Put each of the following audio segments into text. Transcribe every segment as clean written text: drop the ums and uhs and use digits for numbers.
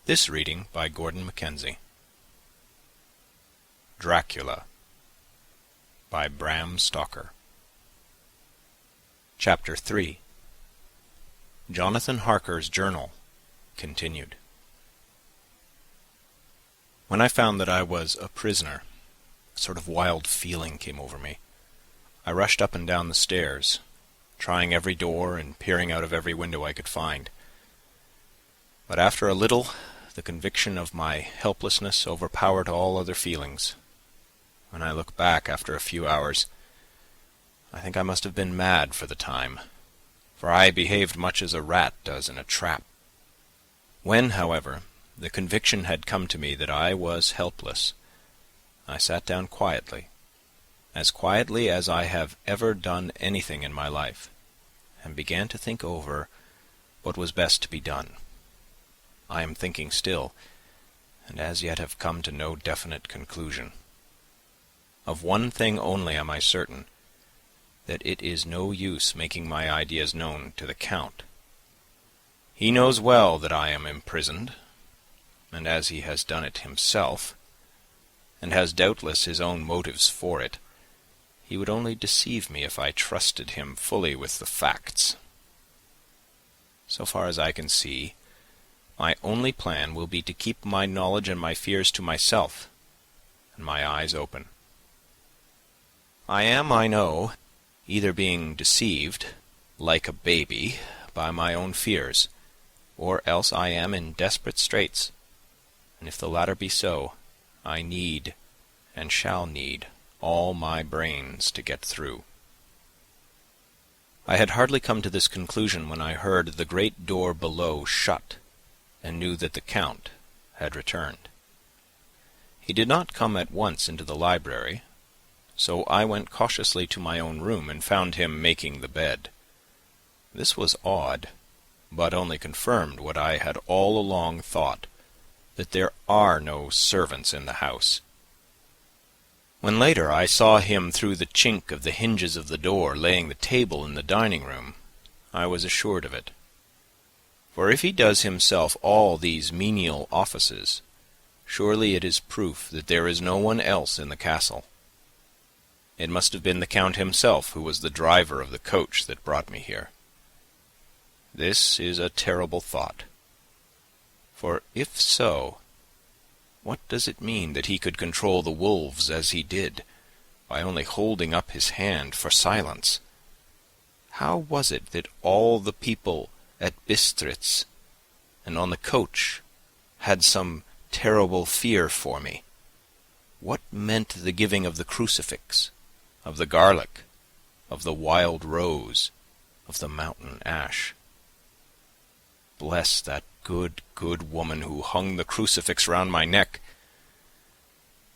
This reading by Gordon Mackenzie. Dracula by Bram Stoker. Chapter 3. Jonathan Harker's Journal, continued. When I found that I was a prisoner, a sort of wild feeling came over me. I rushed up and down the stairs, trying every door and peering out of every window I could find. But after a little, the conviction of my helplessness overpowered all other feelings. When I look back after a few hours, I think I must have been mad for the time, for I behaved much as a rat does in a trap. When, however, the conviction had come to me that I was helpless, I sat down quietly as I have ever done anything in my life, and began to think over what was best to be done. I am thinking still, and as yet have come to no definite conclusion. Of one thing only am I certain, that it is no use making my ideas known to the Count. He knows well that I am imprisoned, and as he has done it himself, and has doubtless his own motives for it, he would only deceive me if I trusted him fully with the facts. So far as I can see, my only plan will be to keep my knowledge and my fears to myself, and my eyes open. I am, I know, either being deceived, like a baby, by my own fears, or else I am in desperate straits, and if the latter be so, I need, and shall need, all my brains to get through. I had hardly come to this conclusion when I heard the great door below shut, and knew that the Count had returned. He did not come at once into the library, so I went cautiously to my own room and found him making the bed. This was odd, but only confirmed what I had all along thought, that there are no servants in the house. When later I saw him through the chink of the hinges of the door laying the table in the dining-room, I was assured of it. For if he does himself all these menial offices, surely it is proof that there is no one else in the castle. It must have been the Count himself who was the driver of the coach that brought me here. This is a terrible thought. For if so, what does it mean that he could control the wolves as he did, by only holding up his hand for silence? How was it that all the people at Bistritz and on the coach had some terrible fear for me? What meant the giving of the crucifix, of the garlic, of the wild rose, of the mountain ash? Bless that good woman who hung the crucifix round my neck,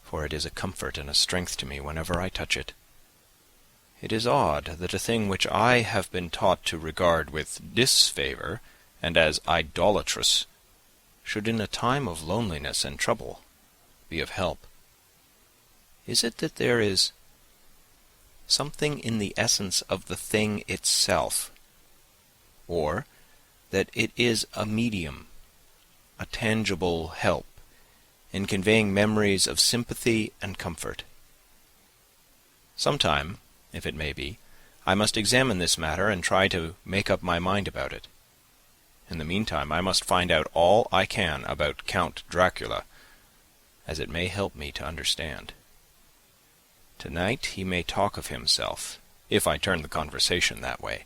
for it is a comfort and a strength to me whenever I touch it. It is odd that a thing which I have been taught to regard with disfavour and as idolatrous should in a time of loneliness and trouble be of help. Is it that there is something in the essence of the thing itself, or that it is a medium, a tangible help, in conveying memories of sympathy and comfort? Sometime, if it may be, I must examine this matter and try to make up my mind about it. In the meantime, I must find out all I can about Count Dracula, as it may help me to understand. Tonight he may talk of himself, if I turn the conversation that way.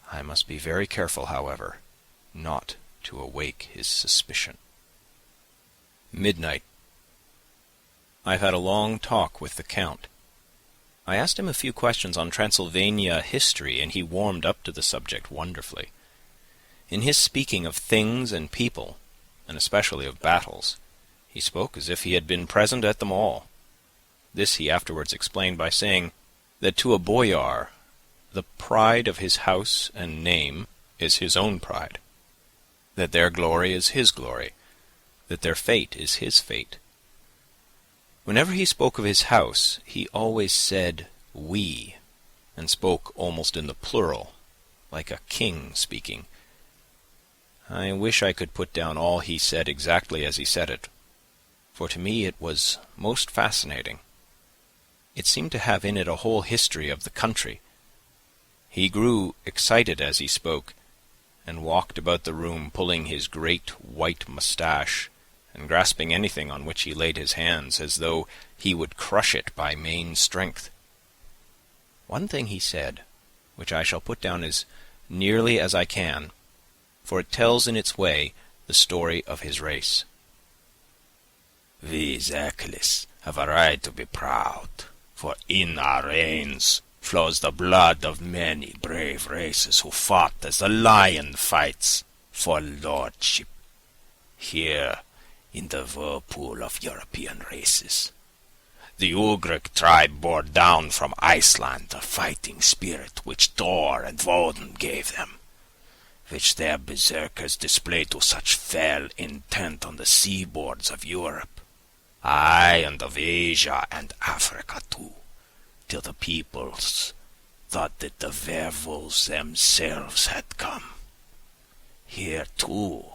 I must be very careful, however, not to awake his suspicion. Midnight. I've had a long talk with the Count. I asked him a few questions on Transylvania history, and he warmed up to the subject wonderfully. In his speaking of things and people, and especially of battles, he spoke as if he had been present at them all. This he afterwards explained by saying that to a boyar the pride of his house and name is his own pride, that their glory is his glory, that their fate is his fate. Whenever he spoke of his house, he always said we, and spoke almost in the plural, like a king speaking. I wish I could put down all he said exactly as he said it, for to me it was most fascinating. It seemed to have in it a whole history of the country. He grew excited as he spoke, and walked about the room pulling his great white moustache, and grasping anything on which he laid his hands, as though he would crush it by main strength. One thing he said, which I shall put down as nearly as I can, for it tells in its way the story of his race. We Zeklis have a right to be proud, for in our veins flows the blood of many brave races who fought as the lion fights for lordship. Here, in the whirlpool of European races, the Ugric tribe bore down from Iceland the fighting spirit which Thor and Woden gave them, which their berserkers displayed to such fell intent on the seaboards of Europe, aye, and of Asia and Africa too, till the peoples thought that the werewolves themselves had come. Here too,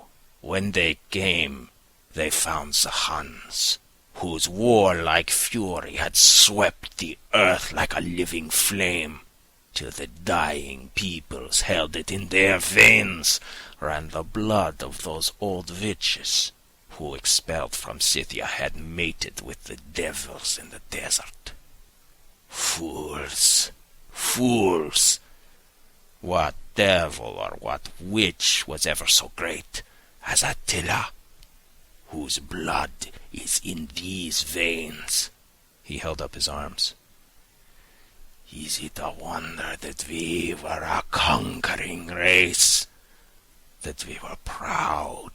when they came, they found the Huns, whose warlike fury had swept the earth like a living flame, till the dying peoples held it in their veins, ran the blood of those old witches, who expelled from Scythia had mated with the devils in the desert. Fools! Fools! What devil or what witch was ever so great as Attila, whose blood is in these veins? He held up his arms. Is it a wonder that we were a conquering race, that we were proud,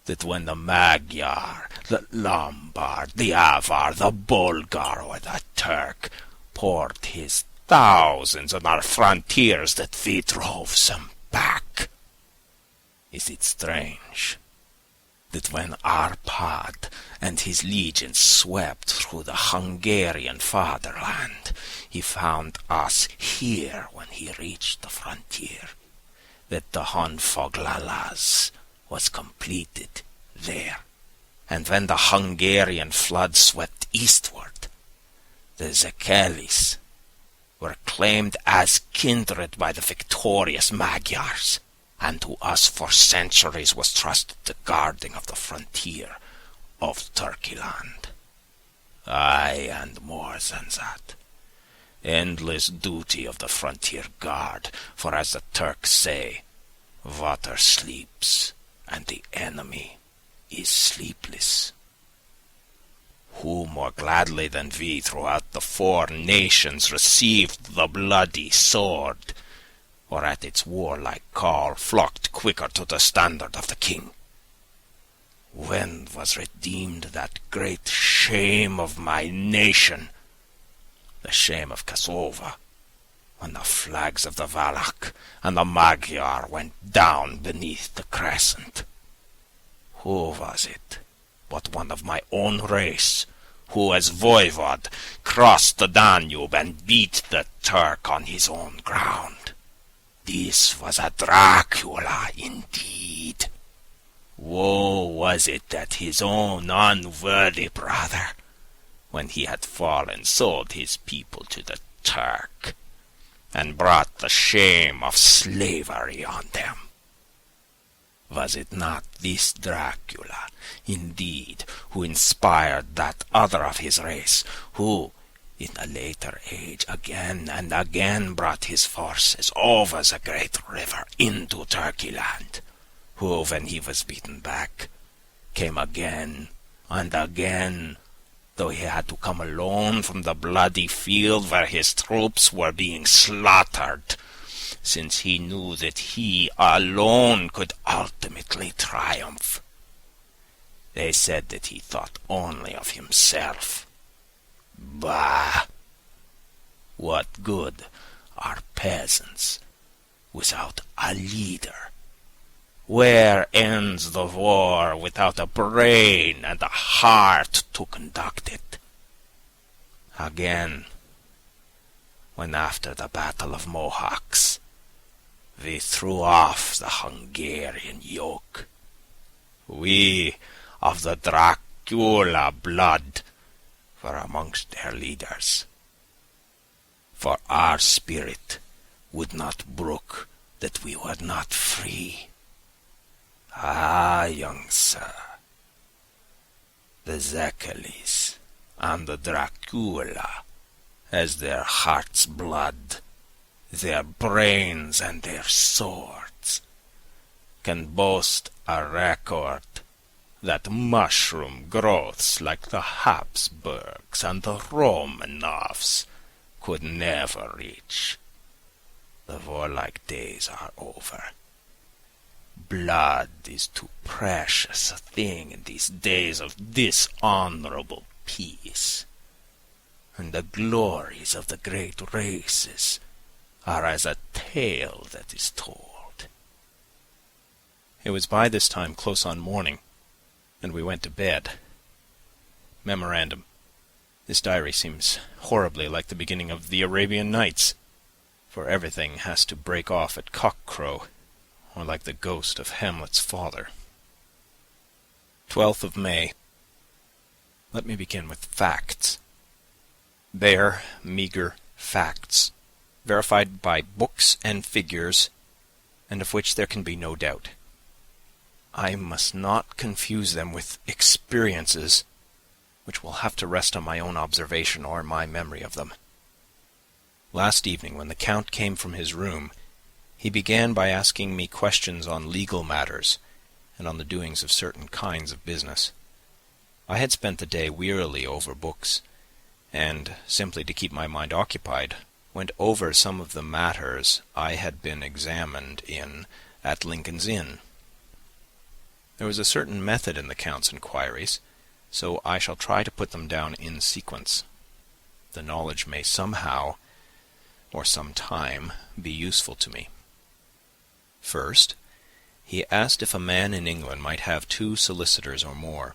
that when the Magyar, the Lombard, the Avar, the Bulgar, or the Turk poured his thousands on our frontiers, that we drove them back? Is it strange that when Arpad and his legions swept through the Hungarian fatherland, he found us here when he reached the frontier, that the Honfoglalas was completed there, and when the Hungarian flood swept eastward, the Zekelis were claimed as kindred by the victorious Magyars, and to us for centuries was trusted the guarding of the frontier of Turkeyland. Aye, and more than that, endless duty of the frontier guard, for as the Turks say, water sleeps, and the enemy is sleepless. Who more gladly than we throughout the 4 nations received the bloody sword, or at its warlike call flocked quicker to the standard of the king? When was redeemed that great shame of my nation, the shame of Kosova, when the flags of the Valak and the Magyar went down beneath the crescent? Who was it but one of my own race, who as voivod crossed the Danube and beat the Turk on his own ground? This was a Dracula indeed. Woe was it that his own unworthy brother, when he had fallen, sold his people to the Turk, and brought the shame of slavery on them. Was it not this Dracula, indeed, who inspired that other of his race, who, in a later age, again and again brought his forces over the great river into Turkeyland, who, when he was beaten back, came again and again, though he had to come alone from the bloody field where his troops were being slaughtered, since he knew that he alone could ultimately triumph. They said that he thought only of himself. Bah! What good are peasants without a leader? Where ends the war without a brain and a heart to conduct it? Again, when after the Battle of Mohawks, we threw off the Hungarian yoke. We of the Dracula blood were amongst their leaders. For our spirit would not brook that we were not free. Ah, young sir, the Zekelis and the Dracula, as their heart's blood, their brains and their swords, can boast a record that mushroom growths like the Habsburgs and the Romanovs could never reach. The warlike days are over. Blood is too precious a thing in these days of dishonorable peace, and the glories of the great races are as a tale that is told. It was by this time close on morning, and we went to bed. Memorandum. This diary seems horribly like the beginning of the Arabian Nights, for everything has to break off at cock-crow, or like the ghost of Hamlet's father. 12th of May. Let me begin with facts. Bare, meagre facts, verified by books and figures, and of which there can be no doubt. I must not confuse them with experiences, which will have to rest on my own observation or my memory of them. Last evening, when the Count came from his room, he began by asking me questions on legal matters, and on the doings of certain kinds of business. I had spent the day wearily over books, and, simply to keep my mind occupied, went over some of the matters I had been examined in at Lincoln's Inn. There was a certain method in the Count's inquiries, so I shall try to put them down in sequence. The knowledge may somehow, or some time, be useful to me. First, he asked if a man in England might have 2 solicitors or more.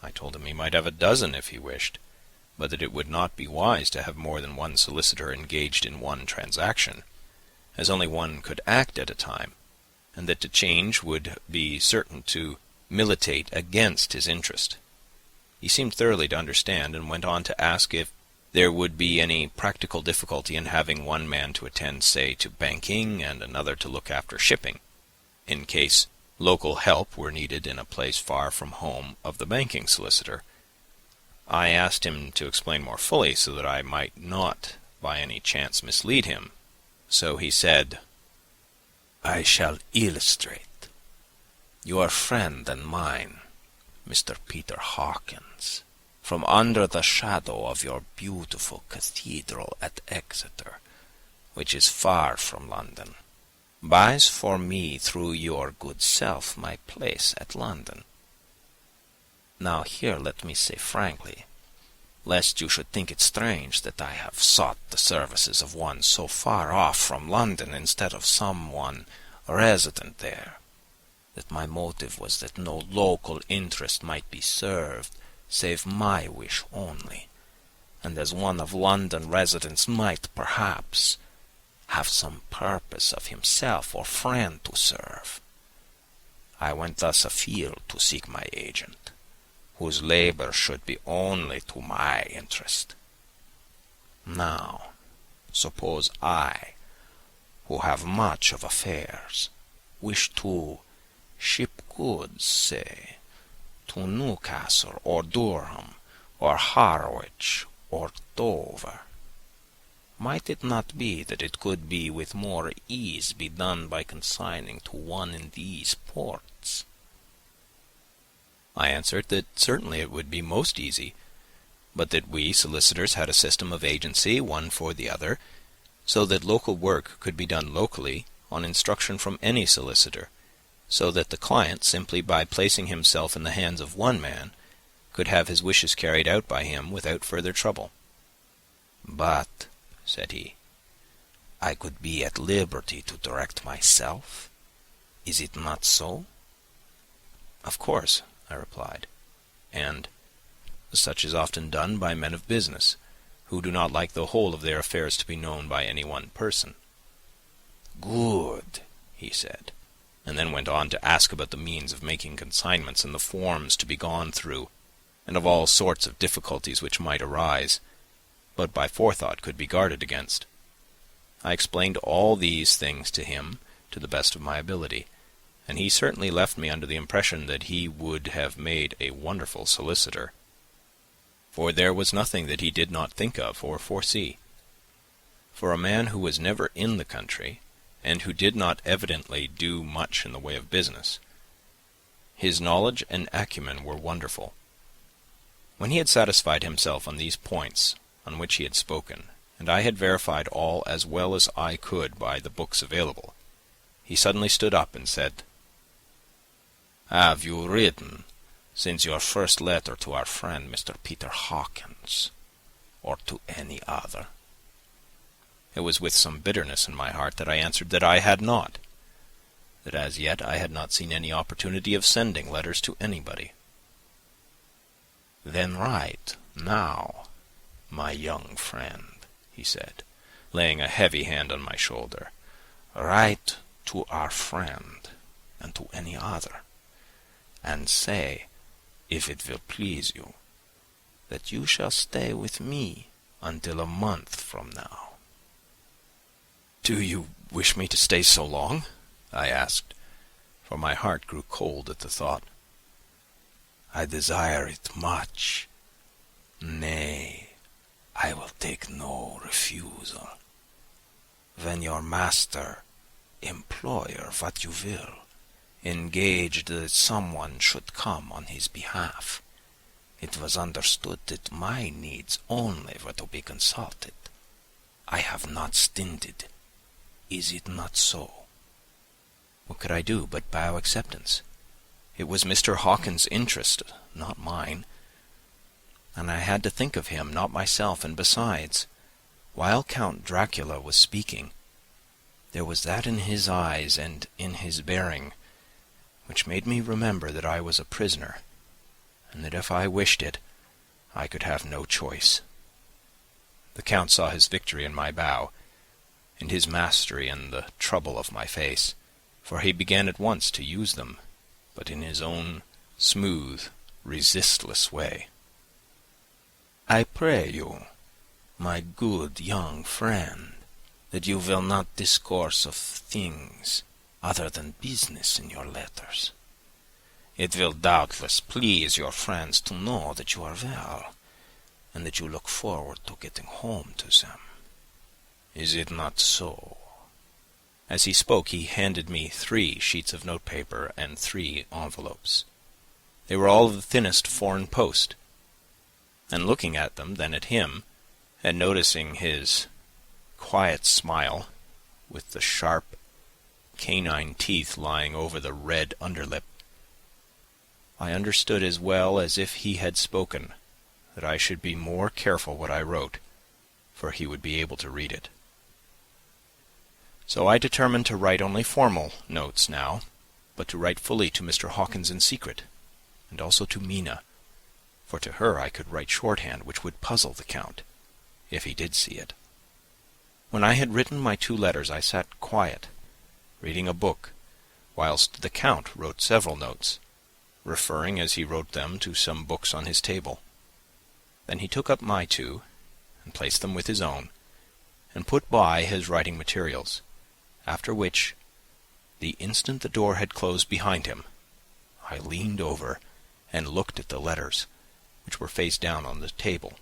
I told him he might have a dozen if he wished, but that it would not be wise to have more than 1 solicitor engaged in one transaction, as only one could act at a time, and that to change would be certain to militate against his interest. He seemed thoroughly to understand, and went on to ask if there would be any practical difficulty in having one man to attend, say, to banking, and another to look after shipping, in case local help were needed in a place far from home of the banking solicitor. I asked him to explain more fully, so that I might not by any chance mislead him. So he said, "I shall illustrate. Your friend and mine, Mr. Peter Hawkins, from under the shadow of your beautiful cathedral at Exeter, which is far from London, buys for me through your good self my place at London. Now here let me say frankly, lest you should think it strange that I have sought the services of one so far off from London instead of someone resident there, that my motive was that no local interest might be served, save my wish only, and as one of London residents might, perhaps, have some purpose of himself or friend to serve. I went thus afield to seek my agent, whose labor should be only to my interest. Now, suppose I, who have much of affairs, wish to ship goods, say, to Newcastle or Durham or Harwich or Dover. Might it not be that it could be with more ease be done by consigning to one in these ports?" I answered that certainly it would be most easy, but that we solicitors had a system of agency, one for the other, so that local work could be done locally on instruction from any solicitor, so that the client, simply by placing himself in the hands of one man, could have his wishes carried out by him without further trouble. "But," said he, "I could be at liberty to direct myself. Is it not so?" "Of course," I replied, "and such is often done by men of business, who do not like the whole of their affairs to be known by any one person." Good, he said, and then went on to ask about the means of making consignments and the forms to be gone through, and of all sorts of difficulties which might arise, but by forethought could be guarded against. I explained all these things to him to the best of my ability, and he certainly left me under the impression that he would have made a wonderful solicitor, for there was nothing that he did not think of or foresee. For a man who was never in the country, and who did not evidently do much in the way of business, his knowledge and acumen were wonderful. When he had satisfied himself on these points on which he had spoken, and I had verified all as well as I could by the books available, he suddenly stood up and said, "Have you written, since your first letter to our friend Mr. Peter Hawkins, or to any other?" It was with some bitterness in my heart that I answered that I had not, that as yet I had not seen any opportunity of sending letters to anybody. "Then write now, my young friend," he said, laying a heavy hand on my shoulder. "Write to our friend, and to any other, and say, if it will please you, that you shall stay with me until a month from now." "Do you wish me to stay so long?" I asked, for my heart grew cold at the thought. "I desire it much. Nay, I will take no refusal. When your master, employer, what you will, engaged that someone should come on his behalf, it was understood that my needs only were to be consulted. I have not stinted. Is it not so?" What could I do but bow acceptance? It was Mr. Hawkins' interest, not mine, and I had to think of him, not myself, and besides, while Count Dracula was speaking, there was that in his eyes and in his bearing which made me remember that I was a prisoner, and that if I wished it, I could have no choice. The Count saw his victory in my bow, and his mastery in the trouble of my face, for he began at once to use them, but in his own smooth, resistless way. "I pray you, my good young friend, that you will not discourse of things other than business in your letters. It will doubtless please your friends to know that you are well, and that you look forward to getting home to them. Is it not so?" As he spoke, he handed me 3 sheets of notepaper and 3 envelopes. They were all of the thinnest foreign post, and looking at them, then at him, and noticing his quiet smile, with the sharp canine teeth lying over the red underlip, I understood as well as if he had spoken that I should be more careful what I wrote, for he would be able to read it. So I determined to write only formal notes now, but to write fully to Mr. Hawkins in secret, and also to Mina, for to her I could write shorthand which would puzzle the Count, if he did see it. When I had written my 2 letters, I sat quiet, reading a book, whilst the Count wrote several notes, referring as he wrote them to some books on his table. Then he took up my 2, and placed them with his own, and put by his writing materials, after which, the instant the door had closed behind him, I leaned over and looked at the letters, which were face down on the table.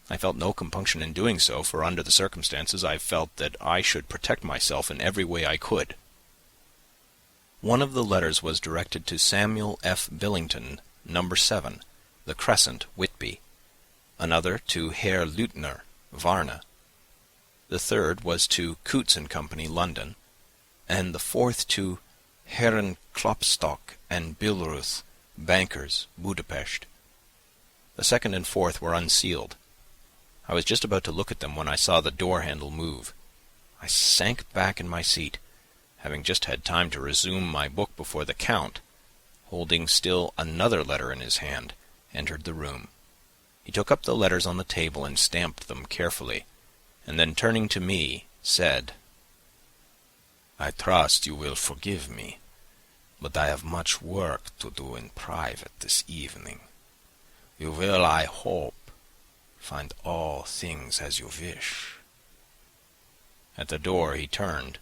I felt no compunction in doing so, for under the circumstances I felt that I should protect myself in every way I could. One of the letters was directed to Samuel F. Billington, No. 7, The Crescent, Whitby. Another to Herr Leutner, Varna. The third was to Coutts and Company, London, and the fourth to Herren Klopstock and Billruth, bankers, Budapest. The second and fourth were unsealed. I was just about to look at them when I saw the door-handle move. I sank back in my seat, having just had time to resume my book before the Count, holding still another letter in his hand, entered the room. He took up the letters on the table and stamped them carefully, and then turning to me, said, I trust you will forgive me, but I have much work to do in private this evening. You will, I hope, find all things as you wish." At the door he turned,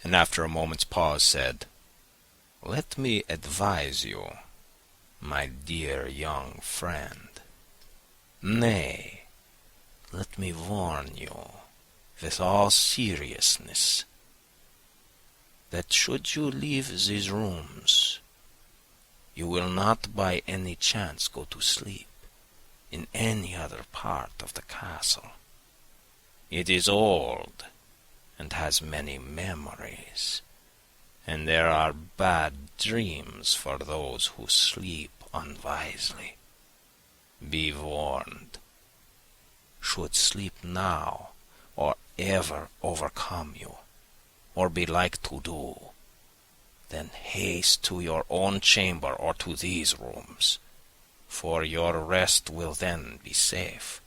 and after a moment's pause said, "Let me advise you, my dear young friend. Nay, let me warn you, with all seriousness, that should you leave these rooms, you will not by any chance go to sleep in any other part of the castle. It is old, and has many memories, and there are bad dreams for those who sleep unwisely. Be warned. Should sleep now, or ever overcome you, or be like to do, then haste to your own chamber or to these rooms, for your rest will then be safe.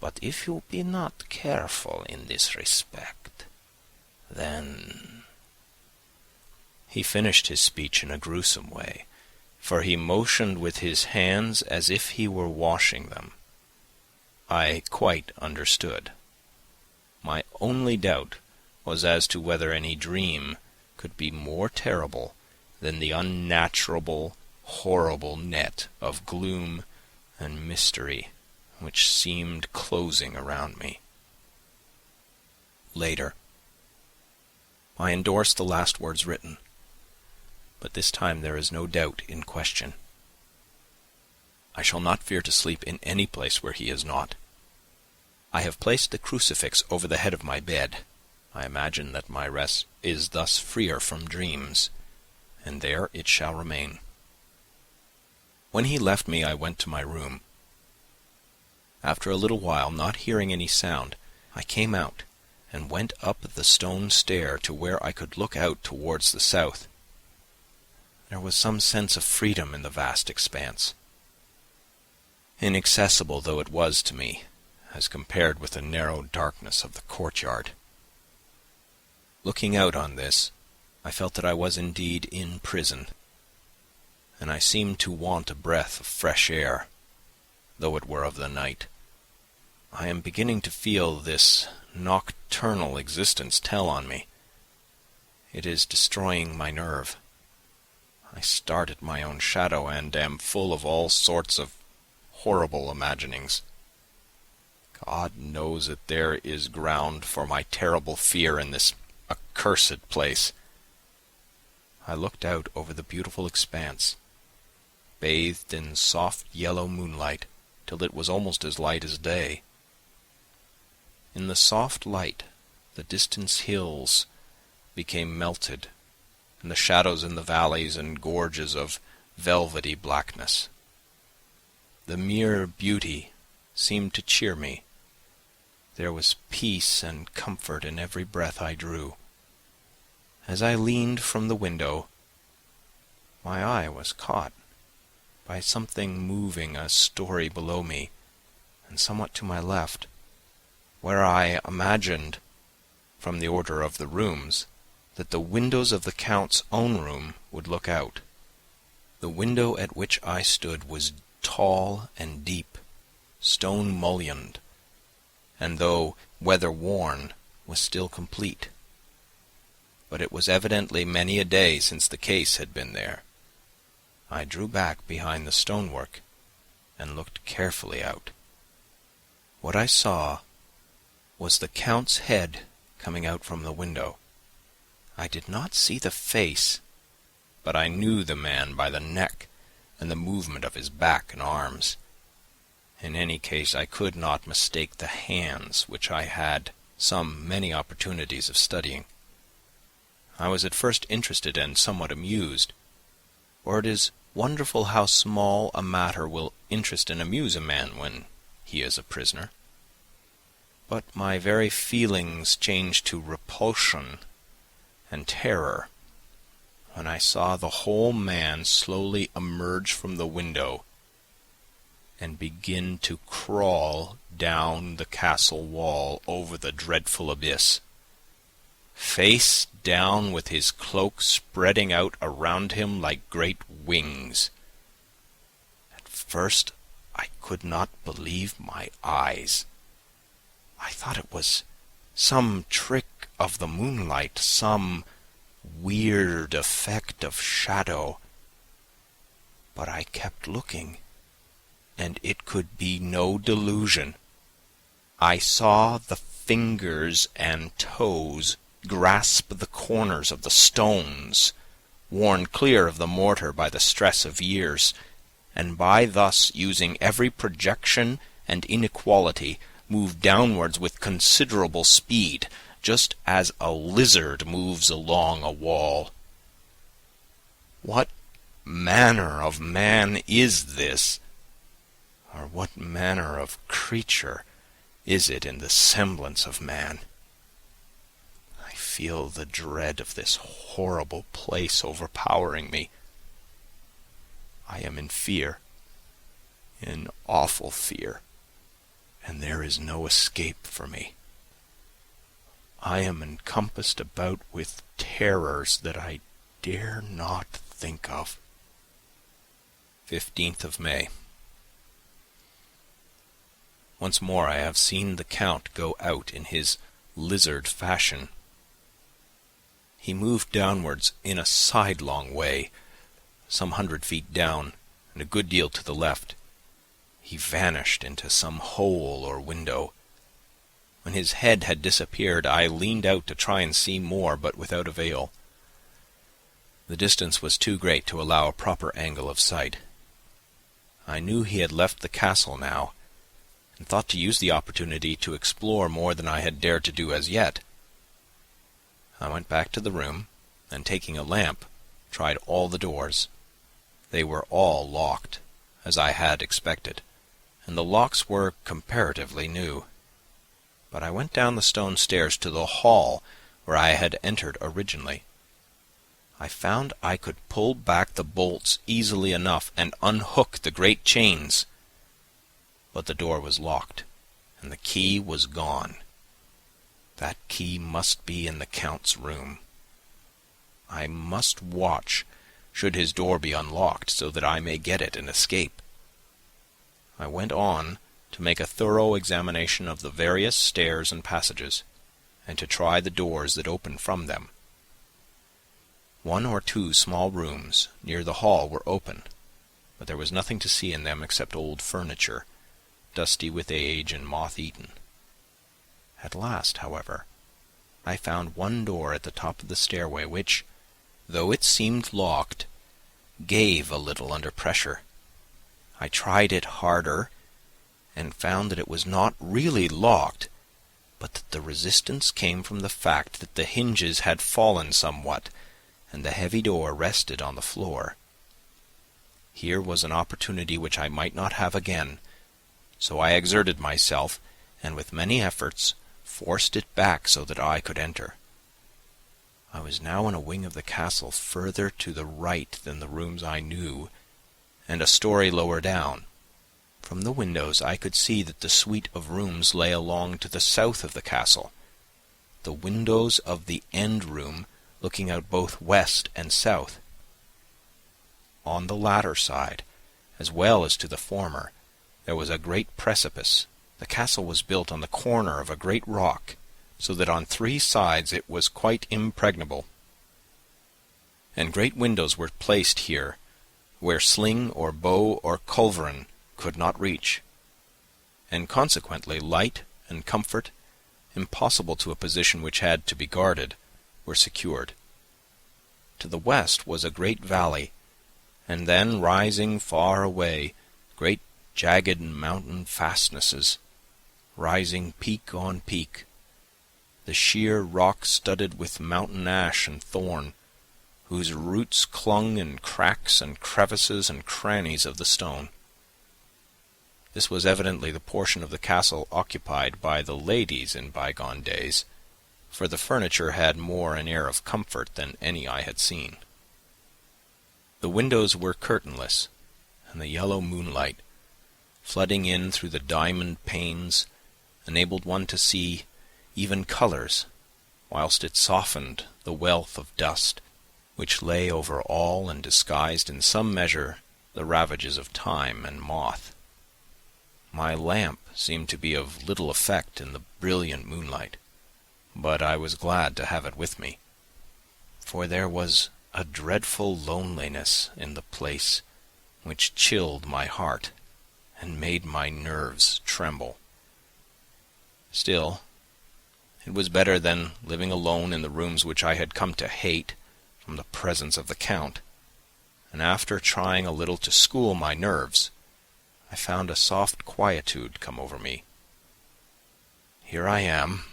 But if you be not careful in this respect, then—" He finished his speech in a gruesome way, for he motioned with his hands as if he were washing them. I quite understood. My only doubt was as to whether any dream could be more terrible than the unnatural, horrible net of gloom and mystery which seemed closing around me. Later, I endorsed the last words written, but this time there is no doubt in question. I shall not fear to sleep in any place where he is not. I have placed the crucifix over the head of my bed. I imagine that my rest is thus freer from dreams, and there it shall remain. When he left me, I went to my room. After a little while, not hearing any sound, I came out and went up the stone stair to where I could look out towards the south. There was some sense of freedom in the vast expanse, inaccessible though it was to me, as compared with the narrow darkness of the courtyard. Looking out on this, I felt that I was indeed in prison, and I seemed to want a breath of fresh air, though it were of the night. I am beginning to feel this nocturnal existence tell on me. It is destroying my nerve. I start at my own shadow, and am full of all sorts of horrible imaginings. God knows that there is ground for my terrible fear in this accursed place. I looked out over the beautiful expanse, bathed in soft yellow moonlight, till it was almost as light as day. In the soft light, the distant hills became melted, and the shadows in the valleys and gorges of velvety blackness. The mere beauty seemed to cheer me. There was peace and comfort in every breath I drew. As I leaned from the window, my eye was caught by something moving a story below me, and somewhat to my left, where I imagined, from the order of the rooms, that the windows of the Count's own room would look out. The window at which I stood was tall and deep, stone-mullioned, and though weather-worn, was still complete. But it was evidently many a day since the case had been there. I drew back behind the stonework and looked carefully out. What I saw was the Count's head coming out from the window. I did not see the face, but I knew the man by the neck and the movement of his back and arms. In any case, I could not mistake the hands, which I had many opportunities of studying. I was at first interested and somewhat amused, for it is wonderful how small a matter will interest and amuse a man when he is a prisoner. But my very feelings changed to repulsion and terror when I saw the whole man slowly emerge from the window and begin to crawl down the castle wall over the dreadful abyss. face down with his cloak spreading out around him like great wings. At first I could not believe my eyes. I thought it was some trick of the moonlight, some weird effect of shadow. But I kept looking, and it could be no delusion. I saw the fingers and toes grasp the corners of the stones, worn clear of the mortar by the stress of years, and by thus using every projection and inequality, move downwards with considerable speed, just as a lizard moves along a wall. What manner of man is this? Or what manner of creature is it in the semblance of man? I feel the dread of this horrible place overpowering me. I am in fear, in awful fear, and there is no escape for me. I am encompassed about with terrors that I dare not think of. 15th of May. Once more I have seen the Count go out in his lizard fashion. He moved downwards in a sidelong way, some 100 feet down, and a good deal to the left. He vanished into some hole or window. When his head had disappeared, I leaned out to try and see more, but without avail. The distance was too great to allow a proper angle of sight. I knew he had left the castle now, and thought to use the opportunity to explore more than I had dared to do as yet. I went back to the room, and taking a lamp, tried all the doors. They were all locked, as I had expected, and the locks were comparatively new. But I went down the stone stairs to the hall where I had entered originally. I found I could pull back the bolts easily enough and unhook the great chains. But the door was locked, and the key was gone. That key must be in the Count's room. I must watch, should his door be unlocked, so that I may get it and escape. I went on to make a thorough examination of the various stairs and passages, and to try the doors that opened from them. 1 or 2 small rooms near the hall were open, but there was nothing to see in them except old furniture, dusty with age and moth-eaten. At last, however, I found one door at the top of the stairway which, though it seemed locked, gave a little under pressure. I tried it harder, and found that it was not really locked, but that the resistance came from the fact that the hinges had fallen somewhat, and the heavy door rested on the floor. Here was an opportunity which I might not have again, so I exerted myself, and with many efforts forced it back so that I could enter. I was now in a wing of the castle further to the right than the rooms I knew, and a story lower down. From the windows I could see that the suite of rooms lay along to the south of the castle, the windows of the end room looking out both west and south. On the latter side, as well as to the former, there was a great precipice. The castle was built on the corner of a great rock, so that on 3 sides it was quite impregnable, and great windows were placed here, where sling or bow or culverin could not reach, and consequently light and comfort, impossible to a position which had to be guarded, were secured. To the west was a great valley, and then rising far away, great jagged mountain fastnesses, rising peak on peak, the sheer rock studded with mountain ash and thorn, whose roots clung in cracks and crevices and crannies of the stone. This was evidently the portion of the castle occupied by the ladies in bygone days, for the furniture had more an air of comfort than any I had seen. The windows were curtainless, and the yellow moonlight, flooding in through the diamond panes, enabled one to see even colours, whilst it softened the wealth of dust which lay over all and disguised in some measure the ravages of time and moth. My lamp seemed to be of little effect in the brilliant moonlight, but I was glad to have it with me, for there was a dreadful loneliness in the place which chilled my heart and made my nerves tremble. Still, it was better than living alone in the rooms which I had come to hate from the presence of the Count, and after trying a little to school my nerves, I found a soft quietude come over me. Here I am,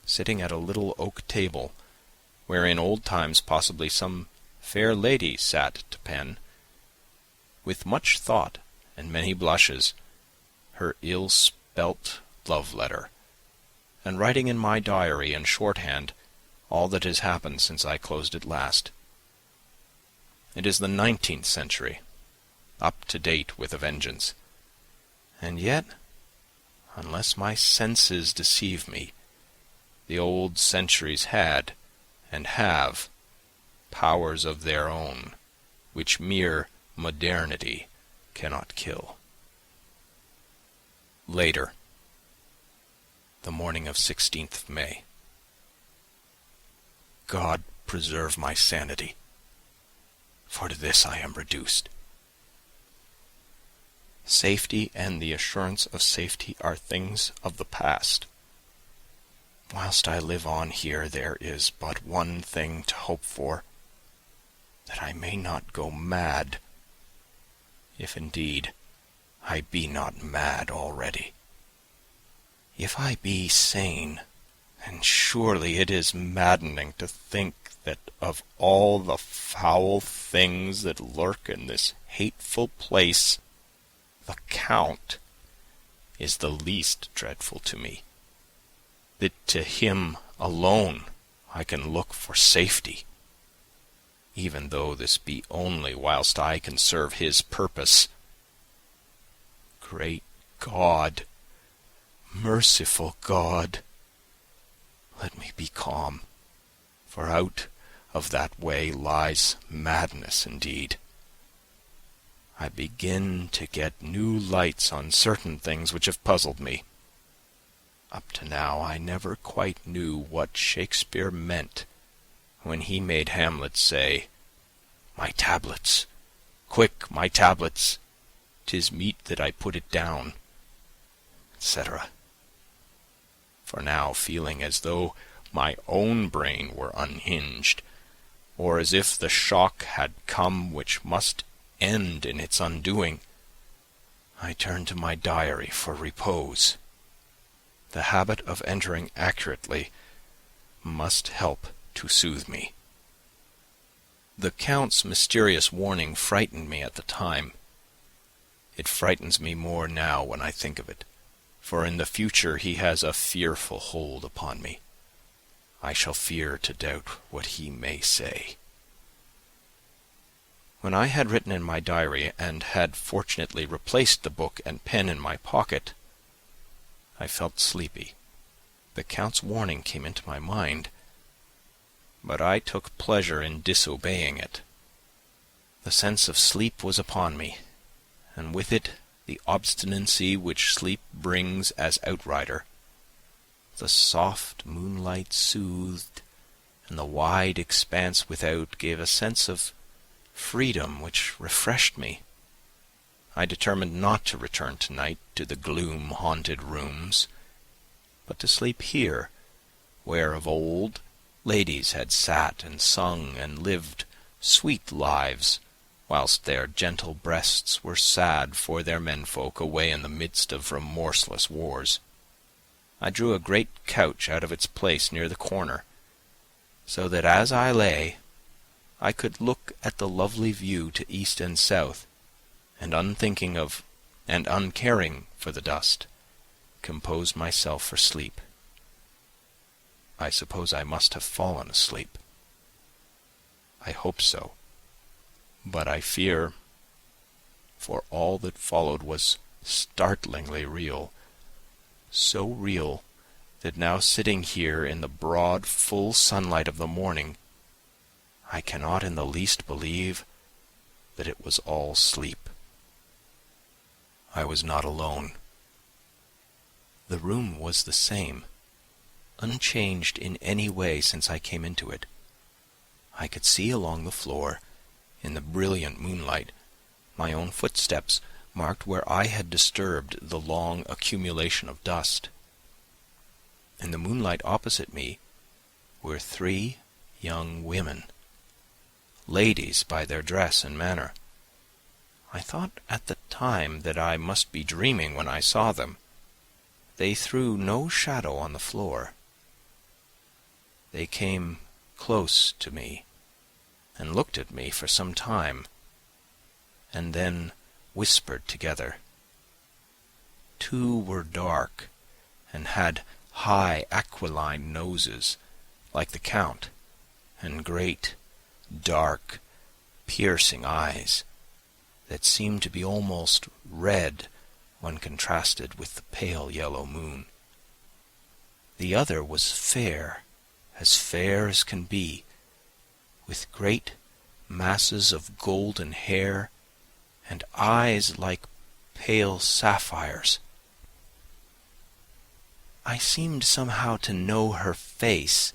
sitting at a little oak table, where in old times possibly some fair lady sat to pen, with much thought and many blushes, her ill-spelt love-letter, and writing in my diary in shorthand all that has happened since I closed it last. It is the 19th century, up to date with a vengeance, and yet, unless my senses deceive me, the old centuries had, and have, powers of their own, which mere modernity cannot kill. Later. The morning of 16th of May. God preserve my sanity, for to this I am reduced. Safety and the assurance of safety are things of the past. Whilst I live on here, there is but one thing to hope for, that I may not go mad, if indeed I be not mad already. If I be sane, and surely it is maddening to think that of all the foul things that lurk in this hateful place, the Count is the least dreadful to me, that to him alone I can look for safety, even though this be only whilst I can serve his purpose. Great God, merciful God, let me be calm, for out of that way lies madness indeed. I begin to get new lights on certain things which have puzzled me. Up to now I never quite knew what Shakespeare meant when he made Hamlet say, "My tablets, quick, my tablets, 'tis meet that I put it down," etc. For now, feeling as though my own brain were unhinged, or as if the shock had come which must end in its undoing, I turn to my diary for repose. The habit of entering accurately must help to soothe me. The Count's mysterious warning frightened me at the time. It frightens me more now when I think of it, for in the future he has a fearful hold upon me. I shall fear to doubt what he may say. When I had written in my diary, and had fortunately replaced the book and pen in my pocket, I felt sleepy. The Count's warning came into my mind, but I took pleasure in disobeying it. The sense of sleep was upon me, and with it the obstinacy which sleep brings as outrider. The soft moonlight soothed, and the wide expanse without gave a sense of freedom which refreshed me. I determined not to return tonight to the gloom-haunted rooms, but to sleep here, where of old ladies had sat and sung and lived sweet lives, whilst their gentle breasts were sad for their menfolk away in the midst of remorseless wars. I drew a great couch out of its place near the corner, so that as I lay, I could look at the lovely view to east and south, and unthinking of and uncaring for the dust, compose myself for sleep. I suppose I must have fallen asleep. I hope so, but I fear, for all that followed was startlingly real, so real that now sitting here in the broad, full sunlight of the morning, I cannot in the least believe that it was all sleep. I was not alone. The room was the same, unchanged in any way since I came into it. I could see along the floor, in the brilliant moonlight, my own footsteps marked where I had disturbed the long accumulation of dust. In the moonlight opposite me were 3 young women, ladies by their dress and manner. I thought at the time that I must be dreaming when I saw them. They threw no shadow on the floor. They came close to me and looked at me for some time, and then whispered together. 2 were dark and had high aquiline noses, like the Count, and great, dark, piercing eyes that seemed to be almost red when contrasted with the pale yellow moon. The other was fair as can be, with great masses of golden hair and eyes like pale sapphires. I seemed somehow to know her face,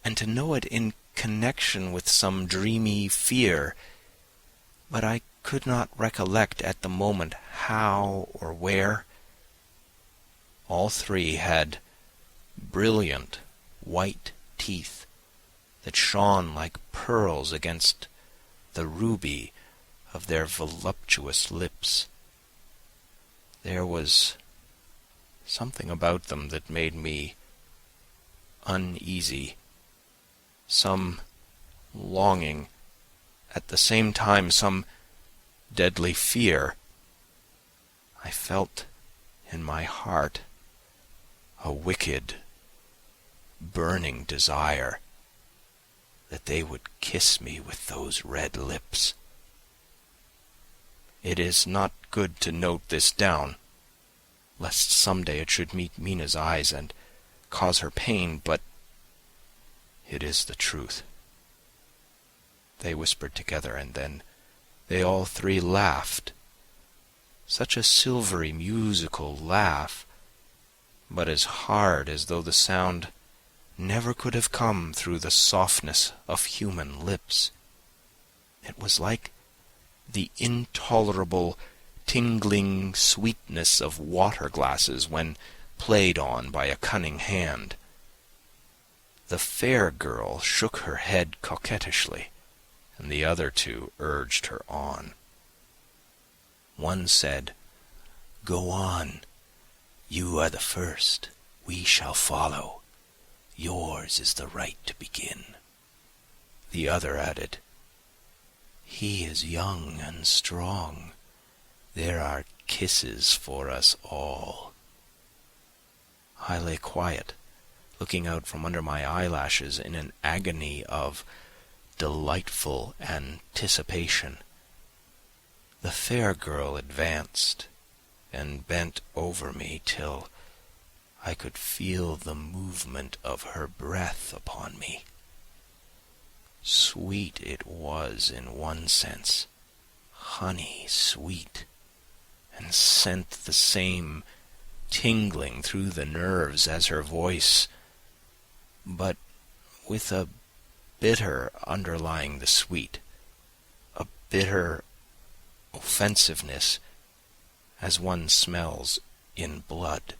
and to know it in connection with some dreamy fear, but I could not recollect at the moment how or where. All 3 had brilliant white teeth that shone like pearls against the ruby of their voluptuous lips. There was something about them that made me uneasy, some longing, at the same time some deadly fear. I felt in my heart a wicked, burning desire that they would kiss me with those red lips. It is not good to note this down, lest some day it should meet Mina's eyes and cause her pain, but it is the truth. They whispered together, and then they all 3 laughed. Such a silvery, musical laugh, but as hard as though the sound never could have come through the softness of human lips. It was like the intolerable, tingling sweetness of water glasses when played on by a cunning hand. The fair girl shook her head coquettishly, and the other 2 urged her on. One said, "Go on. You are the first. We shall follow. Yours is the right to begin." The other added, "He is young and strong. There are kisses for us all." I lay quiet, looking out from under my eyelashes in an agony of delightful anticipation. The fair girl advanced and bent over me till I could feel the movement of her breath upon me. Sweet it was in one sense, honey sweet, and sent the same tingling through the nerves as her voice, but with a bitter underlying the sweet, a bitter offensiveness as one smells in blood.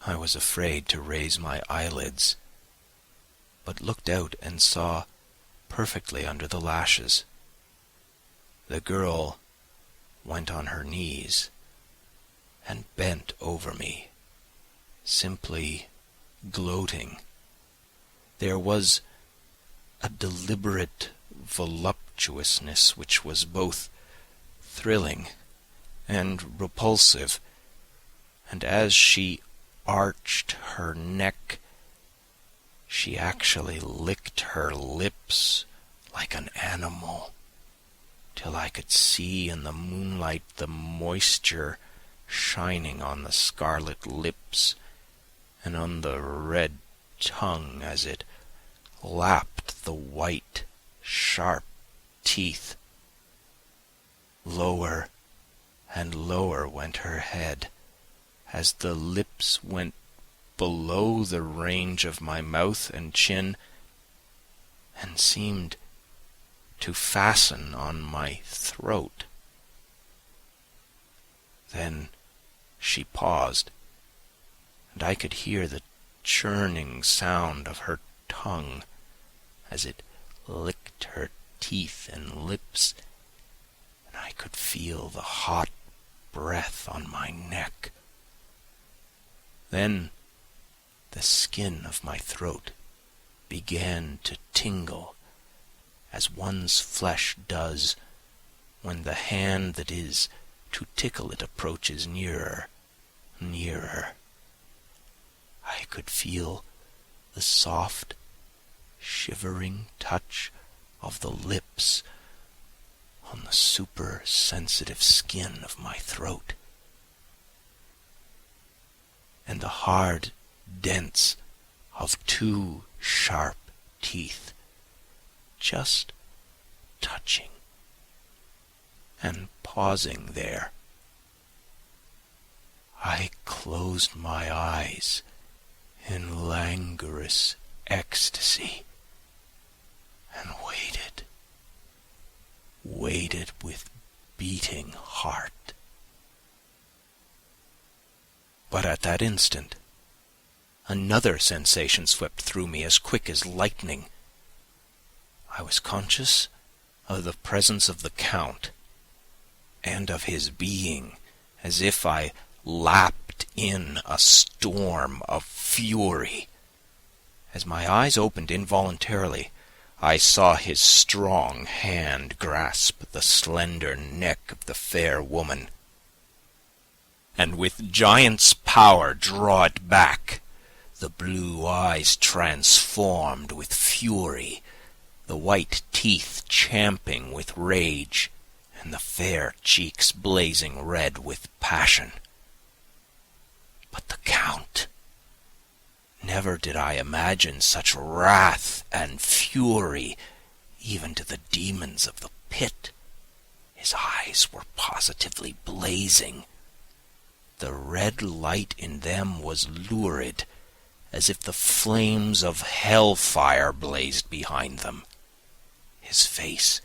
I was afraid to raise my eyelids, but looked out and saw perfectly under the lashes. The girl went on her knees and bent over me, simply gloating. There was a deliberate voluptuousness which was both thrilling and repulsive, and as she arched her neck, she actually licked her lips like an animal, till I could see in the moonlight the moisture shining on the scarlet lips and on the red tongue as it lapped the white, sharp teeth. Lower and lower went her head, as the lips went below the range of my mouth and chin, and seemed to fasten on my throat. Then she paused, and I could hear the churning sound of her tongue as it licked her teeth and lips, and I could feel the hot breath on my neck. Then the skin of my throat began to tingle, as one's flesh does when the hand that is to tickle it approaches nearer, nearer. I could feel the soft, shivering touch of the lips on the super-sensitive skin of my throat, and the hard dents of two sharp teeth just touching and pausing there. I closed my eyes in languorous ecstasy and waited with beating heart. But at that instant, another sensation swept through me as quick as lightning. I was conscious of the presence of the Count, and of his being, as if I lapped in a storm of fury. As my eyes opened involuntarily, I saw his strong hand grasp the slender neck of the fair woman, and with giant's power draw it back. The blue eyes transformed with fury, the white teeth champing with rage, and the fair cheeks blazing red with passion. But the Count! Never did I imagine such wrath and fury, even to the demons of the pit. His eyes were positively blazing. The red light in them was lurid, as if the flames of hell-fire blazed behind them. His face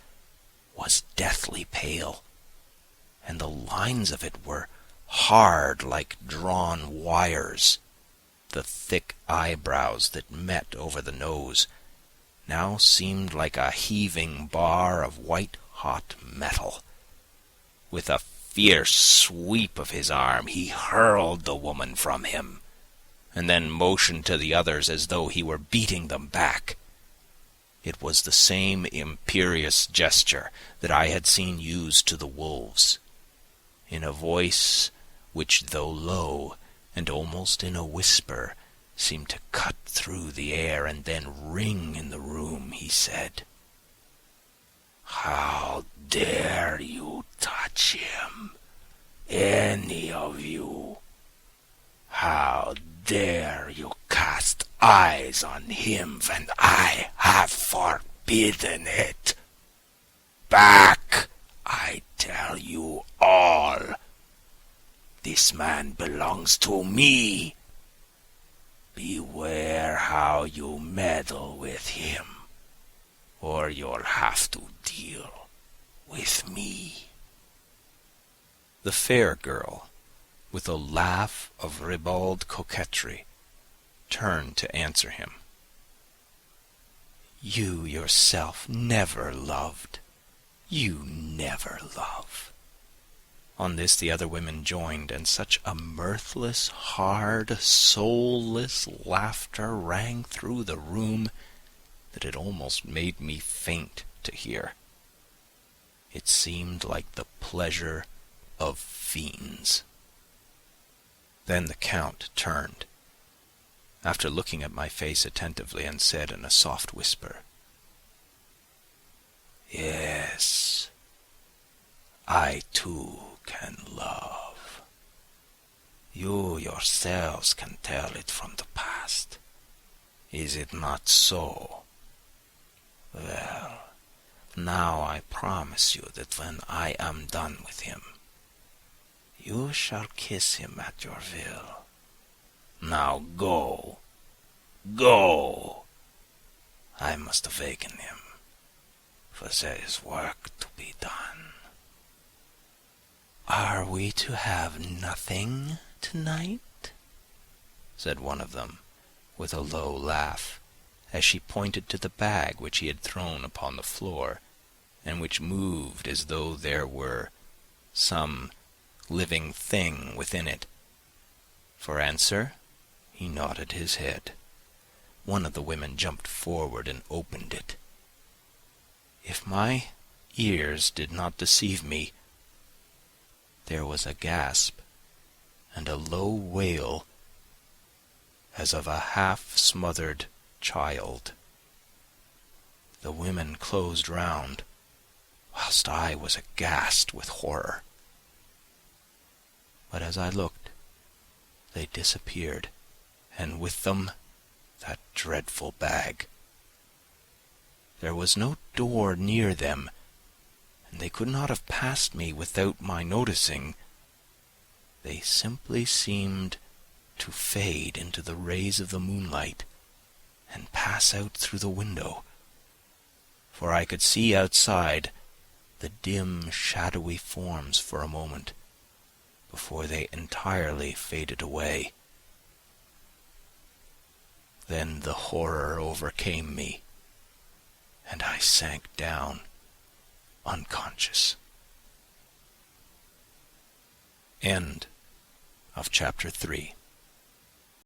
was deathly pale, and the lines of it were hard like drawn wires. The thick eyebrows that met over the nose now seemed like a heaving bar of white-hot metal. With a fierce sweep of his arm he hurled the woman from him, and then motioned to the others as though he were beating them back. It was the same imperious gesture that I had seen used to the wolves. In a voice which, though low and almost in a whisper, seemed to cut through the air and then ring in the room, he said, "How dare you touch him, any of you? How dare you cast eyes on him when I have forbidden it? Back, I tell you all. This man belongs to me. Beware how you meddle with him, or you'll have to deal with me." The fair girl, with a laugh of ribald coquetry, turned to answer him. "You yourself never loved. You never love." On this the other women joined, and such a mirthless, hard, soulless laughter rang through the room that it almost made me faint to hear. It seemed like the pleasure of fiends. Then the Count turned, after looking at my face attentively, and said in a soft whisper, "Yes, I too can love. You yourselves can tell it from the past. Is it not so? Well, now I promise you that when I am done with him, you shall kiss him at your will. Now go, go! I must awaken him, for there is work to be done. Are we to have nothing tonight? Said one of them, with a low laugh, as she pointed to the bag which he had thrown upon the floor, and which moved as though there were some living thing within it. For answer, he nodded his head. One of the women jumped forward and opened it. If my ears did not deceive me, there was a gasp and a low wail as of a half-smothered child. The women closed round, whilst I was aghast with horror. But as I looked, they disappeared, and with them that dreadful bag. There was no door near them, and they could not have passed me without my noticing. They simply seemed to fade into the rays of the moonlight and pass out through the window, for I could see outside the dim, shadowy forms for a moment before they entirely faded away. Then the horror overcame me, and I sank down unconscious. End of chapter 3.